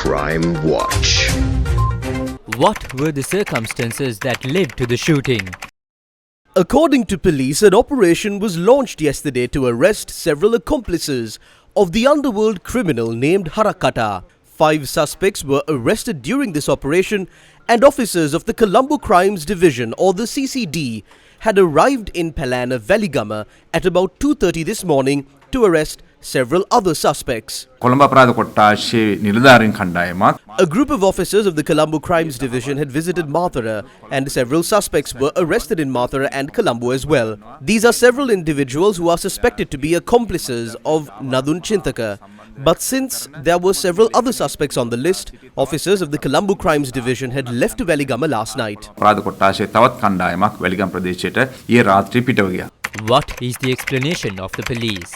Crime Watch. What were the circumstances that led to the shooting? According to police, an operation was launched yesterday to arrest several accomplices of the underworld criminal named Harakata. 5 suspects were arrested during this operation, and officers of the Colombo Crimes Division, or the CCD, had arrived in Palana, Veligama at about 2:30 this morning to arrest several other suspects. A group of officers of the Colombo Crimes Division had visited Mathura, and several suspects were arrested in Mathura and Colombo as well. These are several individuals who are suspected to be accomplices of Nadun Chintaka. But since there were several other suspects on the list, officers of the Colombo Crimes Division had left to Veligama last night. What is the explanation of the police?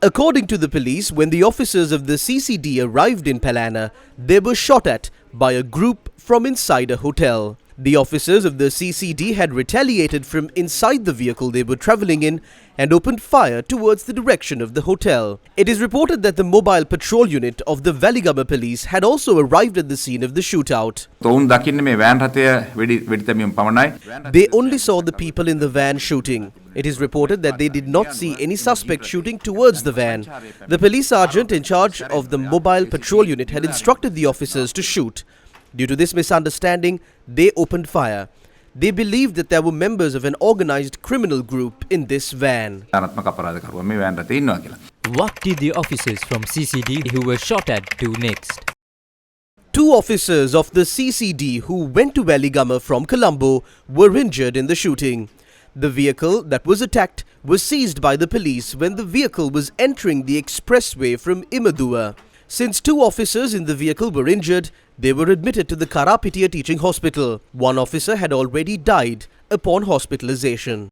According to the police, when the officers of the CCD arrived in Palana, they were shot at by a group from inside a hotel. The officers of the CCD had retaliated from inside the vehicle they were travelling in and opened fire towards the direction of the hotel. It is reported that the mobile patrol unit of the Veligama police had also arrived at the scene of the shootout. They only saw the people in the van shooting. It is reported that they did not see any suspect shooting towards the van. The police sergeant in charge of the mobile patrol unit had instructed the officers to shoot. Due to this misunderstanding, they opened fire. They believed that there were members of an organized criminal group in this van. What did the officers from CCD who were shot at do next? 2 officers of the CCD who went to Veligama from Colombo were injured in the shooting. The vehicle that was attacked was seized by the police when the vehicle was entering the expressway from Imadua. Since 2 officers in the vehicle were injured, they were admitted to the Karapitia Teaching Hospital. 1 officer had already died upon hospitalization.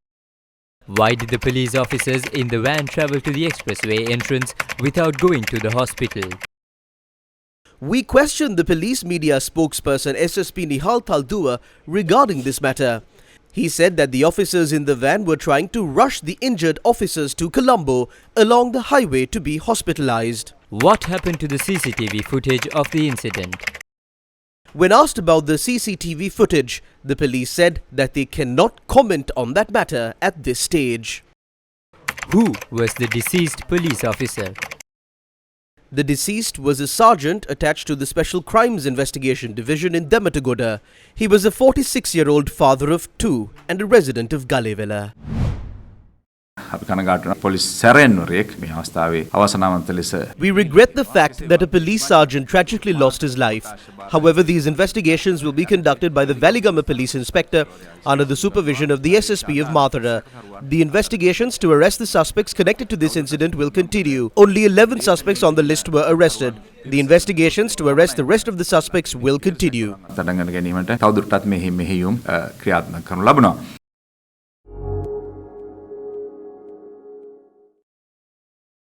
Why did the police officers in the van travel to the expressway entrance without going to the hospital? We questioned the police media spokesperson SSP Nihal Taldua regarding this matter. He said that the officers in the van were trying to rush the injured officers to Colombo along the highway to be hospitalized. What happened to the CCTV footage of the incident? When asked about the CCTV footage, the police said that they cannot comment on that matter at this stage. Who was the deceased police officer? The deceased was a sergeant attached to the Special Crimes Investigation Division in Dematagoda. He was a 46-year-old father of 2 and a resident of Galevela. We regret the fact that a police sergeant tragically lost his life. However, these investigations will be conducted by the Veligama police inspector under the supervision of the SSP of Mathura. The investigations to arrest the suspects connected to this incident will continue. Only 11 suspects on the list were arrested. The investigations to arrest the rest of the suspects will continue.